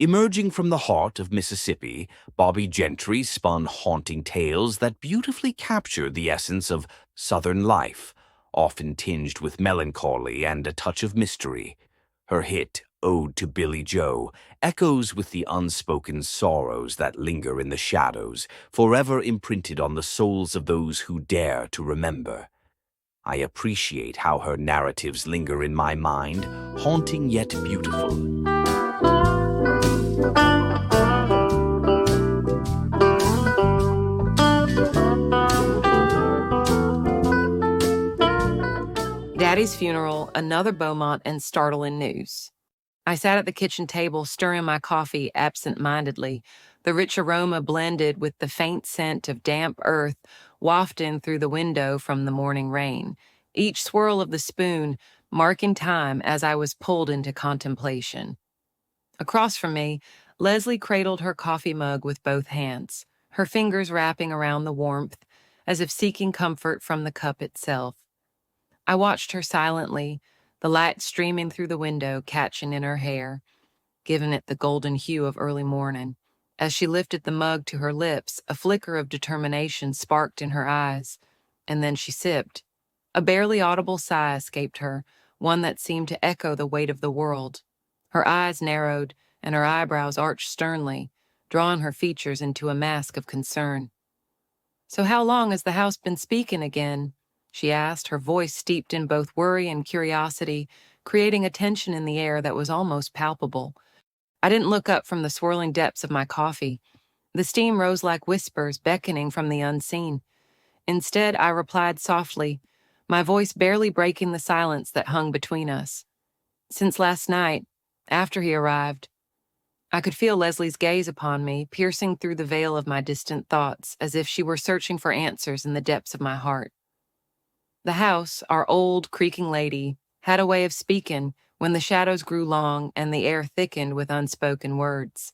Emerging from the heart of Mississippi, Bobby Gentry spun haunting tales that beautifully capture the essence of Southern life, often tinged with melancholy and a touch of mystery. Her hit, Ode to Billy Joe, echoes with the unspoken sorrows that linger in the shadows, forever imprinted on the souls of those who dare to remember. I appreciate how her narratives linger in my mind, haunting yet beautiful. Daddy's funeral, another Beaumont, and startling news. I sat at the kitchen table, stirring my coffee absent-mindedly. The rich aroma blended with the faint scent of damp earth wafting through the window from the morning rain, each swirl of the spoon marking time as I was pulled into contemplation. Across from me, Leslie cradled her coffee mug with both hands, her fingers wrapping around the warmth, as if seeking comfort from the cup itself. I watched her silently, the light streaming through the window, catching in her hair, giving it the golden hue of early morning. As she lifted the mug to her lips, a flicker of determination sparked in her eyes, and then she sipped. A barely audible sigh escaped her, one that seemed to echo the weight of the world. Her eyes narrowed, and her eyebrows arched sternly, drawing her features into a mask of concern. "So how long has the house been speaking again?" she asked, her voice steeped in both worry and curiosity, creating a tension in the air that was almost palpable. I didn't look up from the swirling depths of my coffee. The steam rose like whispers beckoning from the unseen. Instead, I replied softly, my voice barely breaking the silence that hung between us. "Since last night, after he arrived." I could feel Leslie's gaze upon me, piercing through the veil of my distant thoughts, as if she were searching for answers in the depths of my heart. The house, our old, creaking lady, had a way of speaking when the shadows grew long and the air thickened with unspoken words.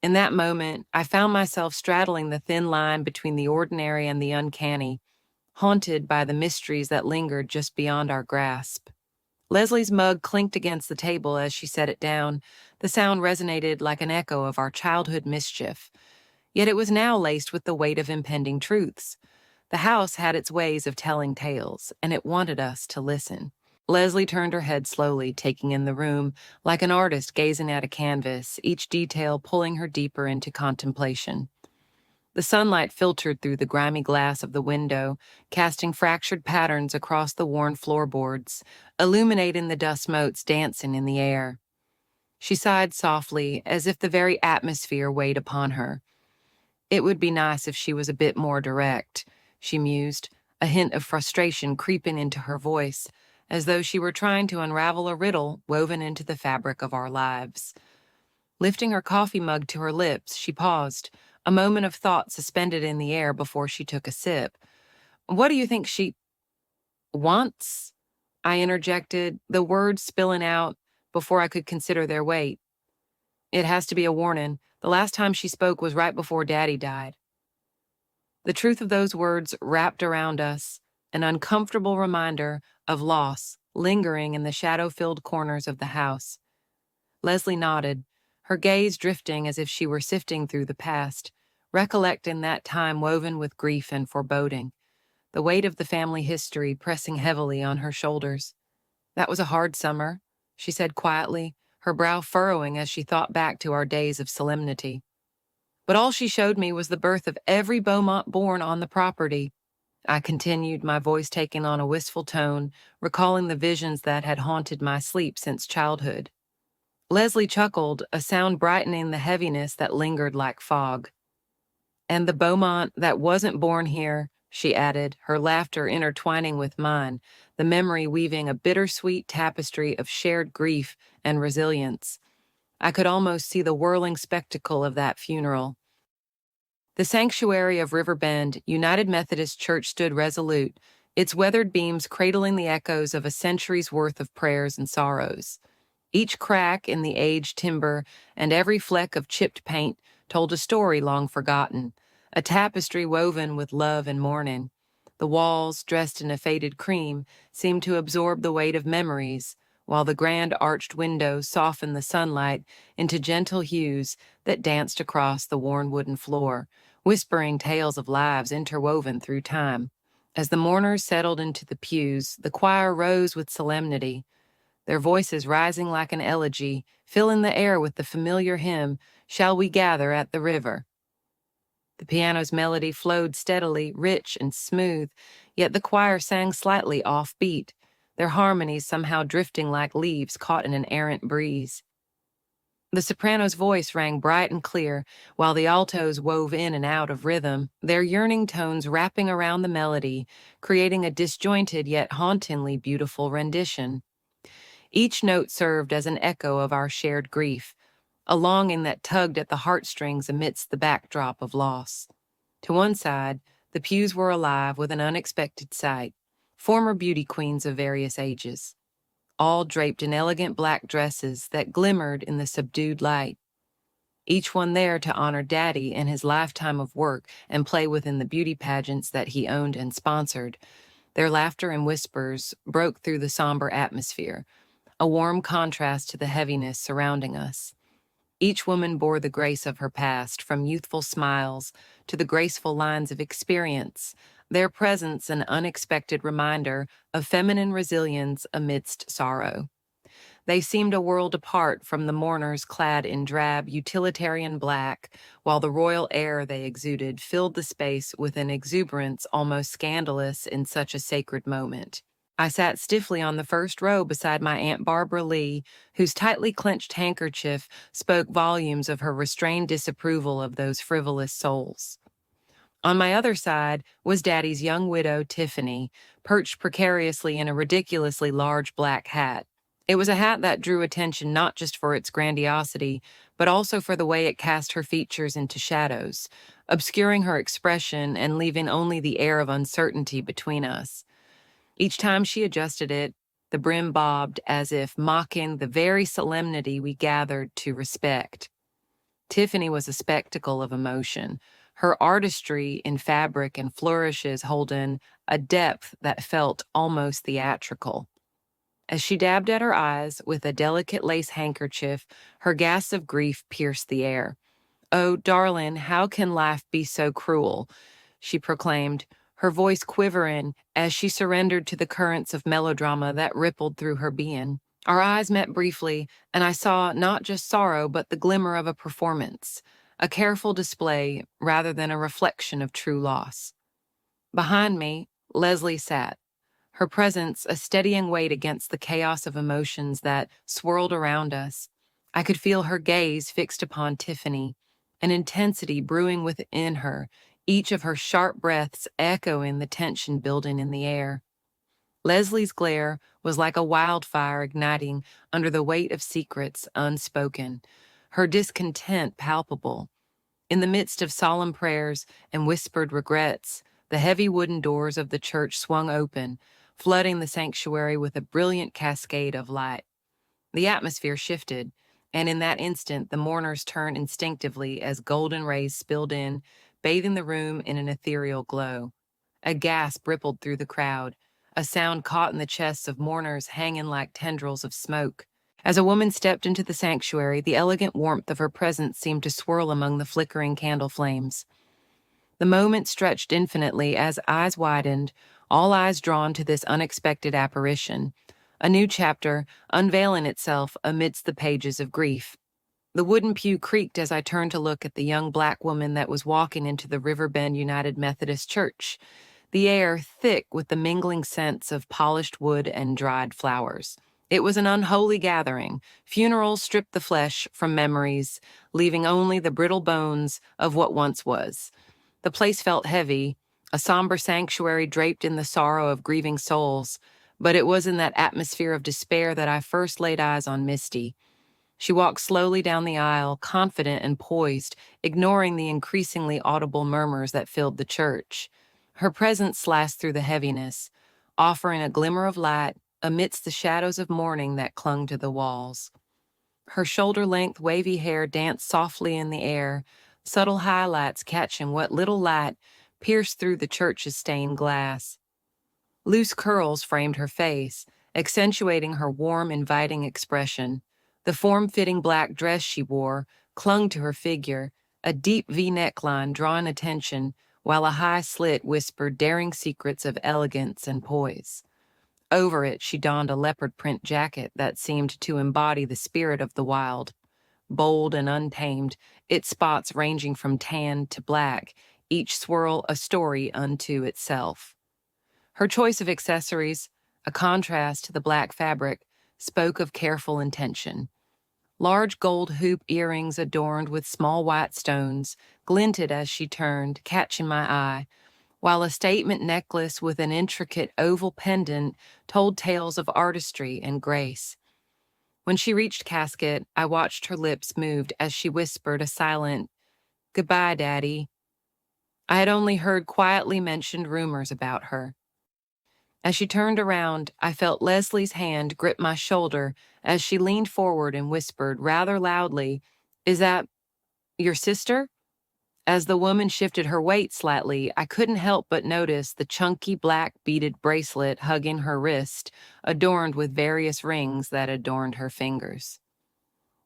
In that moment, I found myself straddling the thin line between the ordinary and the uncanny, haunted by the mysteries that lingered just beyond our grasp. Leslie's mug clinked against the table as she set it down. The sound resonated like an echo of our childhood mischief. Yet it was now laced with the weight of impending truths. The house had its ways of telling tales, and it wanted us to listen. Leslie turned her head slowly, taking in the room, like an artist gazing at a canvas, each detail pulling her deeper into contemplation. The sunlight filtered through the grimy glass of the window, casting fractured patterns across the worn floorboards, illuminating the dust motes dancing in the air. She sighed softly, as if the very atmosphere weighed upon her. "It would be nice if she was a bit more direct," she mused, a hint of frustration creeping into her voice, as though she were trying to unravel a riddle woven into the fabric of our lives. Lifting her coffee mug to her lips, she paused, a moment of thought suspended in the air before she took a sip. "What do you think she wants?" I interjected, the words spilling out before I could consider their weight. "It has to be a warning. The last time she spoke was right before Daddy died." The truth of those words wrapped around us, an uncomfortable reminder of loss lingering in the shadow-filled corners of the house. Leslie nodded, her gaze drifting as if she were sifting through the past, recollecting that time woven with grief and foreboding, the weight of the family history pressing heavily on her shoulders. "That was a hard summer," she said quietly, her brow furrowing as she thought back to our days of solemnity. "But all she showed me was the birth of every Beaumont born on the property," I continued, my voice taking on a wistful tone, recalling the visions that had haunted my sleep since childhood. Leslie chuckled, a sound brightening the heaviness that lingered like fog. "And the Beaumont that wasn't born here," she added, her laughter intertwining with mine, the memory weaving a bittersweet tapestry of shared grief and resilience. I could almost see the whirling spectacle of that funeral. The sanctuary of Riverbend United Methodist Church stood resolute, its weathered beams cradling the echoes of a century's worth of prayers and sorrows. Each crack in the aged timber and every fleck of chipped paint told a story long forgotten, a tapestry woven with love and mourning. The walls, dressed in a faded cream, seemed to absorb the weight of memories, while the grand arched windows softened the sunlight into gentle hues that danced across the worn wooden floor, whispering tales of lives interwoven through time. As the mourners settled into the pews, the choir rose with solemnity, their voices rising like an elegy, filling the air with the familiar hymn, "Shall We Gather at the River?" The piano's melody flowed steadily, rich and smooth, yet the choir sang slightly off-beat, their harmonies somehow drifting like leaves caught in an errant breeze. The soprano's voice rang bright and clear, while the altos wove in and out of rhythm, their yearning tones wrapping around the melody, creating a disjointed yet hauntingly beautiful rendition. Each note served as an echo of our shared grief, a longing that tugged at the heartstrings amidst the backdrop of loss. To one side, the pews were alive with an unexpected sight, former beauty queens of various ages, all draped in elegant black dresses that glimmered in the subdued light. Each one there to honor Daddy and his lifetime of work and play within the beauty pageants that he owned and sponsored. Their laughter and whispers broke through the somber atmosphere, a warm contrast to the heaviness surrounding us. Each woman bore the grace of her past, from youthful smiles to the graceful lines of experience, their presence an unexpected reminder of feminine resilience amidst sorrow. They seemed a world apart from the mourners clad in drab, utilitarian black, while the royal air they exuded filled the space with an exuberance almost scandalous in such a sacred moment. I sat stiffly on the first row beside my Aunt Barbara Lee, whose tightly clenched handkerchief spoke volumes of her restrained disapproval of those frivolous souls. On my other side was Daddy's young widow, Tiffany, perched precariously in a ridiculously large black hat. It was a hat that drew attention not just for its grandiosity, but also for the way it cast her features into shadows, obscuring her expression and leaving only the air of uncertainty between us. Each time she adjusted it, the brim bobbed as if mocking the very solemnity we gathered to respect. Tiffany was a spectacle of emotion, her artistry in fabric and flourishes holding a depth that felt almost theatrical. As she dabbed at her eyes with a delicate lace handkerchief, her gasps of grief pierced the air. "Oh, darling, how can life be so cruel?" she proclaimed, her voice quivering as she surrendered to the currents of melodrama that rippled through her being. Our eyes met briefly, and I saw not just sorrow but the glimmer of a performance, a careful display rather than a reflection of true loss. Behind me, Leslie sat, her presence a steadying weight against the chaos of emotions that swirled around us. I could feel her gaze fixed upon Tiffany, an intensity brewing within her, each of her sharp breaths echoing the tension building in the air. Leslie's glare was like a wildfire igniting under the weight of secrets unspoken, her discontent palpable. In the midst of solemn prayers and whispered regrets, the heavy wooden doors of the church swung open, flooding the sanctuary with a brilliant cascade of light. The atmosphere shifted, and in that instant the mourners turned instinctively as golden rays spilled in, bathing the room in an ethereal glow. A gasp rippled through the crowd, a sound caught in the chests of mourners hanging like tendrils of smoke. As a woman stepped into the sanctuary, the elegant warmth of her presence seemed to swirl among the flickering candle flames. The moment stretched infinitely as eyes widened, all eyes drawn to this unexpected apparition, a new chapter unveiling itself amidst the pages of grief. The wooden pew creaked as I turned to look at the young black woman that was walking into the Riverbend United Methodist Church, the air thick with the mingling scents of polished wood and dried flowers. It was an unholy gathering. Funerals stripped the flesh from memories, leaving only the brittle bones of what once was. The place felt heavy, a somber sanctuary draped in the sorrow of grieving souls, but it was in that atmosphere of despair that I first laid eyes on Misty. She walked slowly down the aisle, confident and poised, ignoring the increasingly audible murmurs that filled the church. Her presence slashed through the heaviness, offering a glimmer of light amidst the shadows of mourning that clung to the walls. Her shoulder-length wavy hair danced softly in the air, subtle highlights catching what little light pierced through the church's stained glass. Loose curls framed her face, accentuating her warm, inviting expression. The form-fitting black dress she wore clung to her figure, a deep V neckline drawing attention, while a high slit whispered daring secrets of elegance and poise. Over it, she donned a leopard print jacket that seemed to embody the spirit of the wild. Bold and untamed, its spots ranging from tan to black, each swirl a story unto itself. Her choice of accessories, a contrast to the black fabric, spoke of careful intention. Large gold hoop earrings adorned with small white stones glinted as she turned, catching my eye, while a statement necklace with an intricate oval pendant told tales of artistry and grace. When she reached casket, I watched her lips moved as she whispered a silent, "Goodbye, Daddy." I had only heard quietly mentioned rumors about her. As she turned around, I felt Leslie's hand grip my shoulder as she leaned forward and whispered rather loudly, "Is that your sister?" As the woman shifted her weight slightly, I couldn't help but notice the chunky black beaded bracelet hugging her wrist, adorned with various rings that adorned her fingers.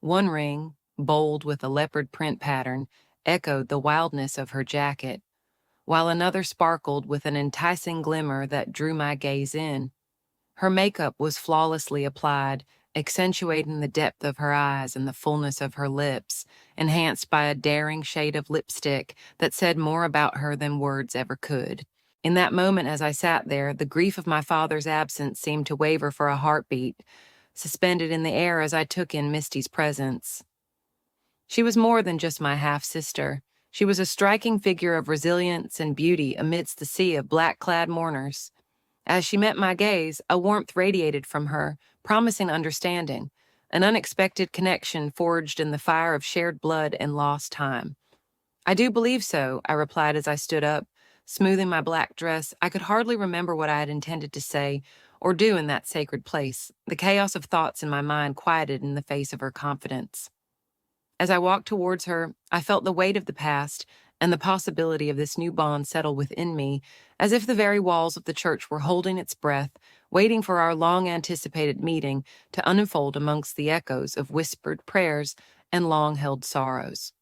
One ring, bold with a leopard print pattern, echoed the wildness of her jacket, while another sparkled with an enticing glimmer that drew my gaze in. Her makeup was flawlessly applied, accentuating the depth of her eyes and the fullness of her lips, enhanced by a daring shade of lipstick that said more about her than words ever could. In that moment, as I sat there, the grief of my father's absence seemed to waver for a heartbeat, suspended in the air as I took in Misty's presence. She was more than just my half-sister. She was a striking figure of resilience and beauty amidst the sea of black-clad mourners. As she met my gaze, a warmth radiated from her, promising understanding, an unexpected connection forged in the fire of shared blood and lost time. "I do believe so," I replied as I stood up. Smoothing my black dress, I could hardly remember what I had intended to say or do in that sacred place. The chaos of thoughts in my mind quieted in the face of her confidence. As I walked towards her, I felt the weight of the past and the possibility of this new bond settle within me, as if the very walls of the church were holding its breath, waiting for our long-anticipated meeting to unfold amongst the echoes of whispered prayers and long-held sorrows.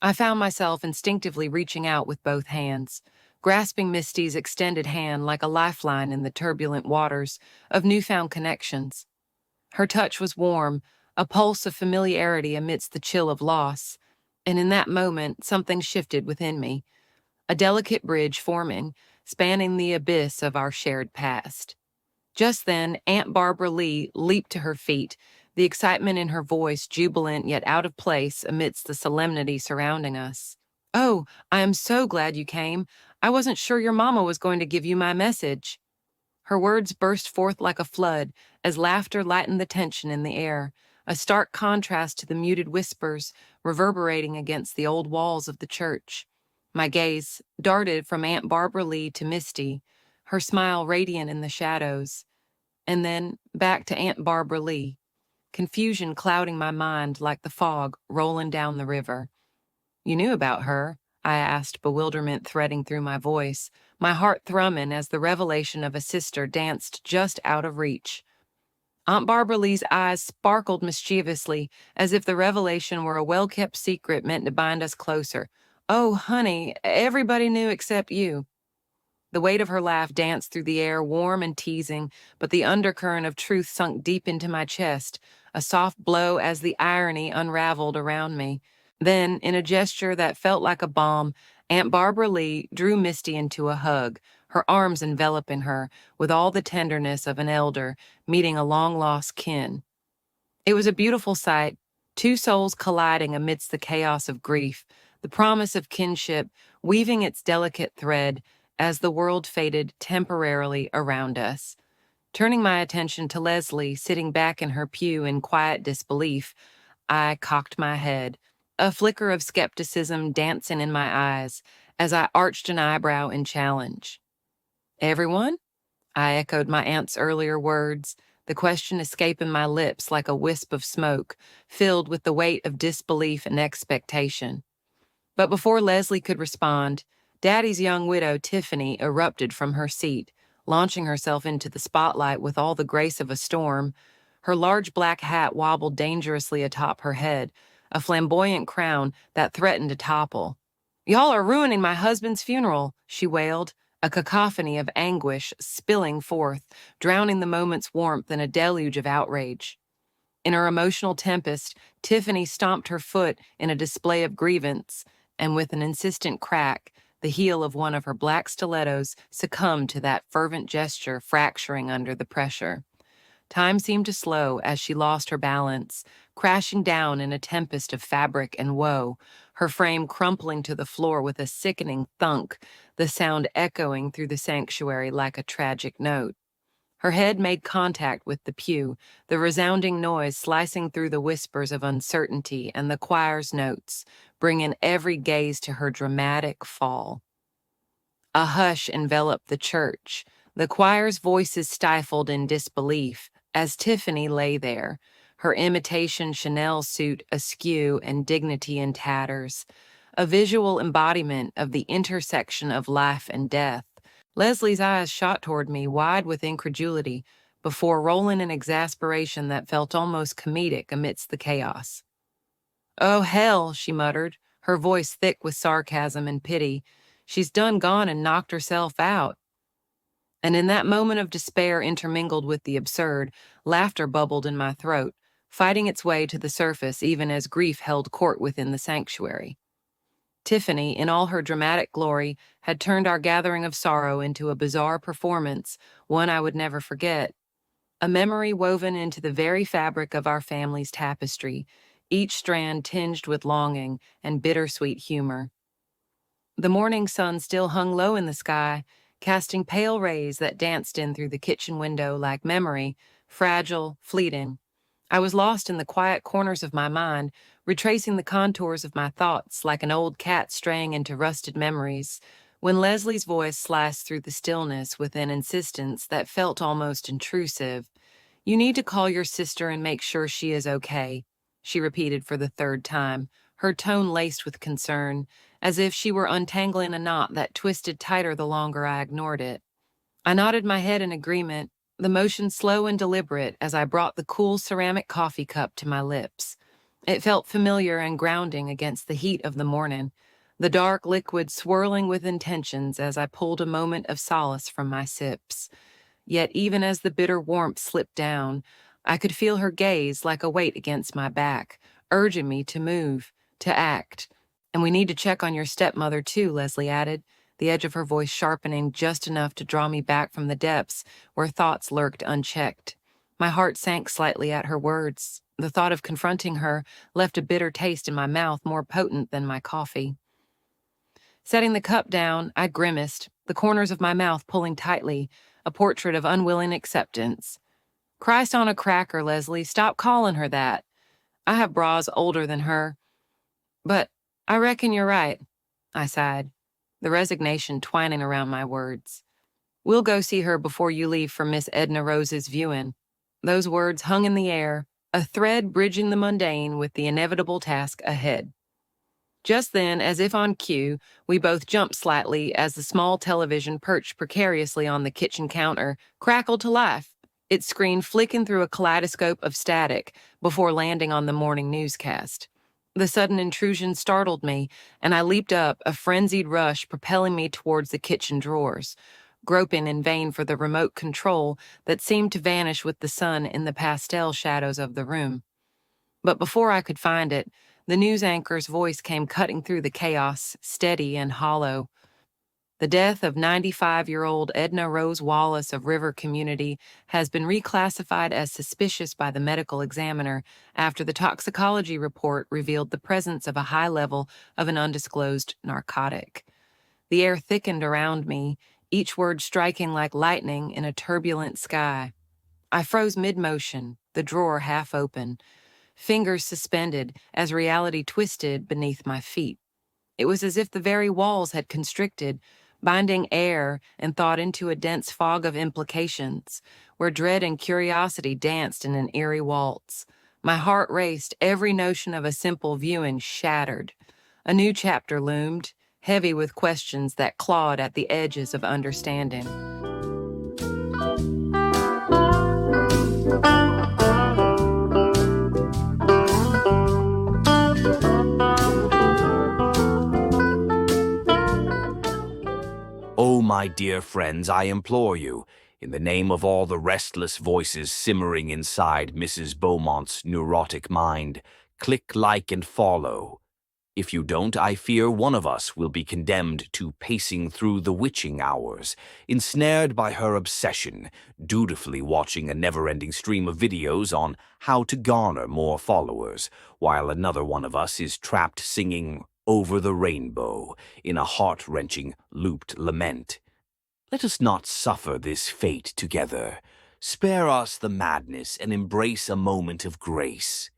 I found myself instinctively reaching out with both hands, grasping Misty's extended hand like a lifeline in the turbulent waters of newfound connections. Her touch was warm, a pulse of familiarity amidst the chill of loss, and in that moment something shifted within me, a delicate bridge forming, spanning the abyss of our shared past. Just then, Aunt Barbara Lee leaped to her feet, the excitement in her voice jubilant yet out of place amidst the solemnity surrounding us. "Oh, I am so glad you came. I wasn't sure your mama was going to give you my message." Her words burst forth like a flood as laughter lightened the tension in the air, a stark contrast to the muted whispers reverberating against the old walls of the church. My gaze darted from Aunt Barbara Lee to Misty, her smile radiant in the shadows, and then back to Aunt Barbara Lee, confusion clouding my mind like the fog rolling down the river. "You knew about her?" I asked, bewilderment threading through my voice, my heart thrumming as the revelation of a sister danced just out of reach. Aunt Barbara Lee's eyes sparkled mischievously, as if the revelation were a well-kept secret meant to bind us closer. "Oh, honey, everybody knew except you." The weight of her laugh danced through the air, warm and teasing, but the undercurrent of truth sunk deep into my chest, a soft blow as the irony unraveled around me. Then, in a gesture that felt like a balm, Aunt Barbara Lee drew Misty into a hug, her arms enveloping her with all the tenderness of an elder meeting a long-lost kin. It was a beautiful sight, two souls colliding amidst the chaos of grief, the promise of kinship weaving its delicate thread as the world faded temporarily around us. Turning my attention to Leslie, sitting back in her pew in quiet disbelief, I cocked my head, a flicker of skepticism dancing in my eyes as I arched an eyebrow in challenge. "Everyone?" I echoed my aunt's earlier words, the question escaping my lips like a wisp of smoke, filled with the weight of disbelief and expectation. But before Leslie could respond, Daddy's young widow, Tiffany, erupted from her seat, launching herself into the spotlight with all the grace of a storm. Her large black hat wobbled dangerously atop her head, a flamboyant crown that threatened to topple. "Y'all are ruining my husband's funeral," she wailed, a cacophony of anguish spilling forth, drowning the moment's warmth in a deluge of outrage. In her emotional tempest, Tiffany stomped her foot in a display of grievance, and with an insistent crack, the heel of one of her black stilettos succumbed to that fervent gesture, fracturing under the pressure. Time seemed to slow as she lost her balance, crashing down in a tempest of fabric and woe, her frame crumpling to the floor with a sickening thunk, the sound echoing through the sanctuary like a tragic note. Her head made contact with the pew, the resounding noise slicing through the whispers of uncertainty and the choir's notes, bringing every gaze to her dramatic fall. A hush enveloped the church, the choir's voices stifled in disbelief, as Tiffany lay there, her imitation Chanel suit askew and dignity in tatters, a visual embodiment of the intersection of life and death. Leslie's eyes shot toward me, wide with incredulity, before rolling in exasperation that felt almost comedic amidst the chaos. "Oh, hell," she muttered, her voice thick with sarcasm and pity. "She's done gone and knocked herself out." And in that moment of despair intermingled with the absurd, laughter bubbled in my throat, fighting its way to the surface even as grief held court within the sanctuary. Tiffany, in all her dramatic glory, had turned our gathering of sorrow into a bizarre performance, one I would never forget. A memory woven into the very fabric of our family's tapestry, each strand tinged with longing and bittersweet humor. The morning sun still hung low in the sky, casting pale rays that danced in through the kitchen window like memory, fragile, fleeting. I was lost in the quiet corners of my mind, retracing the contours of my thoughts like an old cat straying into rusted memories, when Leslie's voice sliced through the stillness with an insistence that felt almost intrusive. "You need to call your sister and make sure she is okay," she repeated for the third time, her tone laced with concern, as if she were untangling a knot that twisted tighter the longer I ignored it. I nodded my head in agreement, the motion slow and deliberate as I brought the cool ceramic coffee cup to my lips. It felt familiar and grounding against the heat of the morning, the dark liquid swirling with intentions as I pulled a moment of solace from my sips. Yet even as the bitter warmth slipped down, I could feel her gaze like a weight against my back, urging me to move, to act. "And we need to check on your stepmother too," Leslie added, the edge of her voice sharpening just enough to draw me back from the depths where thoughts lurked unchecked. My heart sank slightly at her words. The thought of confronting her left a bitter taste in my mouth more potent than my coffee. Setting the cup down, I grimaced, the corners of my mouth pulling tightly, a portrait of unwilling acceptance. "Christ on a cracker, Leslie, stop calling her that. I have bras older than her. But I reckon you're right," I sighed, the resignation twining around my words. "We'll go see her before you leave for Miss Edna Rose's viewing." Those words hung in the air, a thread bridging the mundane with the inevitable task ahead. Just then, as if on cue, we both jumped slightly as the small television perched precariously on the kitchen counter crackled to life, its screen flicking through a kaleidoscope of static before landing on the morning newscast. The sudden intrusion startled me, and I leaped up, a frenzied rush propelling me towards the kitchen drawers, groping in vain for the remote control that seemed to vanish with the sun in the pastel shadows of the room. But before I could find it, the news anchor's voice came cutting through the chaos, steady and hollow. "The death of 95-year-old Edna Rose Wallace of River Community has been reclassified as suspicious by the medical examiner after the toxicology report revealed the presence of a high level of an undisclosed narcotic." The air thickened around me, each word striking like lightning in a turbulent sky. I froze mid-motion, the drawer half open, fingers suspended as reality twisted beneath my feet. It was as if the very walls had constricted, binding air and thought into a dense fog of implications, where dread and curiosity danced in an eerie waltz. My heart raced, every notion of a simple viewing shattered. A new chapter loomed, heavy with questions that clawed at the edges of understanding. dear friends, I implore you, in the name of all the restless voices simmering inside Mrs. Beaumont's neurotic mind, click like and follow. If you don't, I fear one of us will be condemned to pacing through the witching hours, ensnared by her obsession, dutifully watching a never-ending stream of videos on how to garner more followers, while another one of us is trapped singing Over the Rainbow in a heart-wrenching looped lament. Let us not suffer this fate together. Spare us the madness and embrace a moment of grace.